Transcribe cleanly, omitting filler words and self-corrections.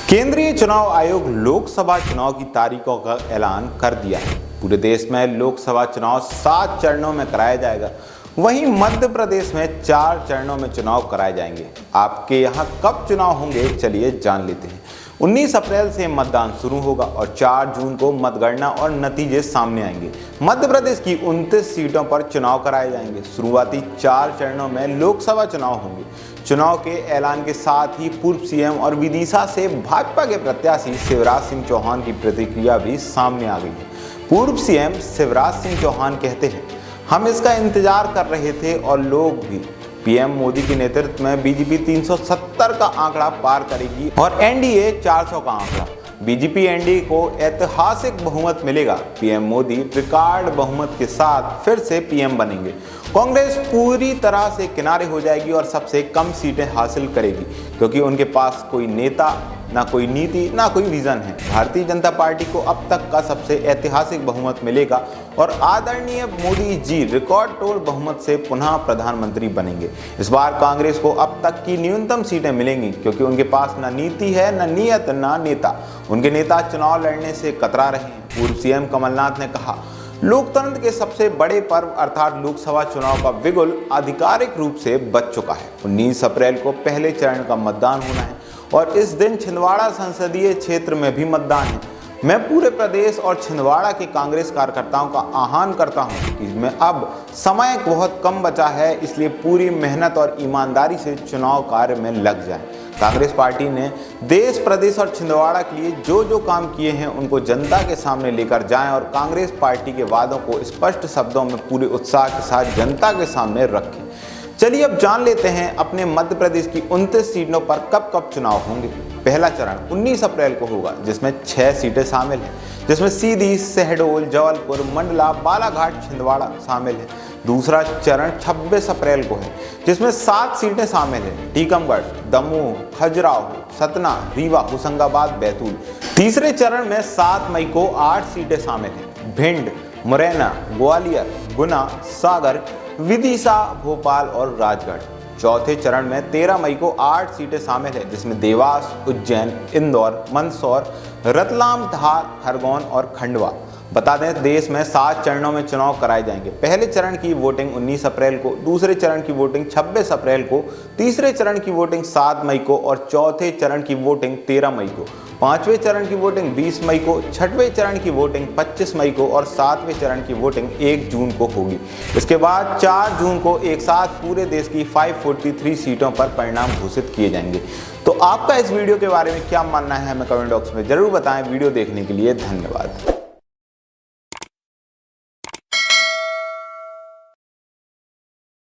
केंद्रीय चुनाव आयोग लोकसभा चुनाव की तारीखों का ऐलान कर दिया है। पूरे देश में लोकसभा चुनाव 7 चरणों में कराया जाएगा। वहीं मध्य प्रदेश में 4 चरणों में चुनाव कराए जाएंगे। आपके यहाँ कब चुनाव होंगे, चलिए जान लेते हैं। 19 अप्रैल से मतदान शुरू होगा और 4 जून को मतगणना और नतीजे सामने आएंगे। मध्य प्रदेश की 29 सीटों पर चुनाव कराए जाएंगे। शुरुआती 4 चरणों में लोकसभा चुनाव होंगे। चुनाव के ऐलान के साथ ही पूर्व सीएम और विदिशा से भाजपा के प्रत्याशी शिवराज सिंह चौहान की प्रतिक्रिया भी सामने आ गई है। पूर्व सीएम शिवराज सिंह चौहान कहते हैं, हम इसका इंतजार कर रहे थे और लोग भी। पीएम मोदी के नेतृत्व में बीजेपी 370 का आंकड़ा पार करेगी और एनडीए 400 का आंकड़ा। बीजेपी एनडीए को ऐतिहासिक बहुमत मिलेगा। पीएम मोदी रिकॉर्ड बहुमत के साथ फिर से पीएम बनेंगे। कांग्रेस पूरी तरह से किनारे हो जाएगी और सबसे कम सीटें हासिल करेगी, क्योंकि उनके पास कोई नेता, ना कोई नीति, ना कोई विजन है। भारतीय जनता पार्टी को अब तक का सबसे ऐतिहासिक बहुमत मिलेगा और आदरणीय मोदी जी रिकॉर्ड तोड़ बहुमत से पुनः प्रधानमंत्री बनेंगे। इस बार कांग्रेस को अब तक की न्यूनतम सीटें मिलेंगी, क्योंकि उनके पास ना नीति है, ना नीयत, ना नेता। उनके नेता चुनाव लड़ने से कतरा रहे हैं। पूर्व सीएम कमलनाथ ने कहा, लोकतंत्र के सबसे बड़े पर्व अर्थात लोकसभा चुनाव का बिगुल आधिकारिक रूप से बज चुका है। 19 अप्रैल को पहले चरण का मतदान होना है और इस दिन छिंदवाड़ा संसदीय क्षेत्र में भी मतदान है। मैं पूरे प्रदेश और छिंदवाड़ा के कांग्रेस कार्यकर्ताओं का आह्वान करता हूं कि इसमें अब समय बहुत कम बचा है, इसलिए पूरी मेहनत और ईमानदारी से चुनाव कार्य में लग जाएं। कांग्रेस पार्टी ने देश, प्रदेश और छिंदवाड़ा के लिए जो जो काम किए हैं उनको जनता के सामने लेकर जाएं और कांग्रेस पार्टी के वादों को स्पष्ट शब्दों में पूरे उत्साह के साथ जनता के सामने रखें। चलिए अब जान लेते हैं अपने मध्य प्रदेश की 29 सीटों पर कब कब चुनाव होंगे। पहला चरण 19 अप्रैल को होगा, जिसमें 6 सीटें शामिल हैं, जिसमें सीधी, शहडोल, जबलपुर, मंडला, बालाघाट, छिंदवाड़ा शामिल है। दूसरा चरण 26 अप्रैल को है, जिसमें 7 सीटें शामिल हैं, टीकमगढ़, दमोह, खजुराहो, सतना, रीवा, होशंगाबाद, बैतूल। तीसरे चरण में 7 मई को 8 सीटें शामिल हैं, भिंड, मुरैना, ग्वालियर, गुना, सागर, विदिशा, भोपाल और राजगढ़। चौथे चरण में 13 मई को 8 सीटें शामिल हैं, जिसमें देवास, उज्जैन, इंदौर, मंदसौर, रतलाम, धार, खरगोन और खंडवा। बता दें, देश में 7 चरणों में चुनाव कराए जाएंगे। पहले चरण की वोटिंग 19 अप्रैल को, दूसरे चरण की वोटिंग 26 अप्रैल को, तीसरे चरण की वोटिंग 7 मई को और चौथे चरण की वोटिंग 13 मई को। 5वें चरण की वोटिंग 20 मई को, 6वें चरण की वोटिंग 25 मई को और 7वें चरण की वोटिंग 1 जून को होगी। इसके बाद 4 जून को एक साथ पूरे देश की 543 सीटों पर परिणाम घोषित किए जाएंगे। तो आपका इस वीडियो के बारे में क्या मानना है, हमें कमेंट बॉक्स में जरूर बताएं। वीडियो देखने के लिए धन्यवाद।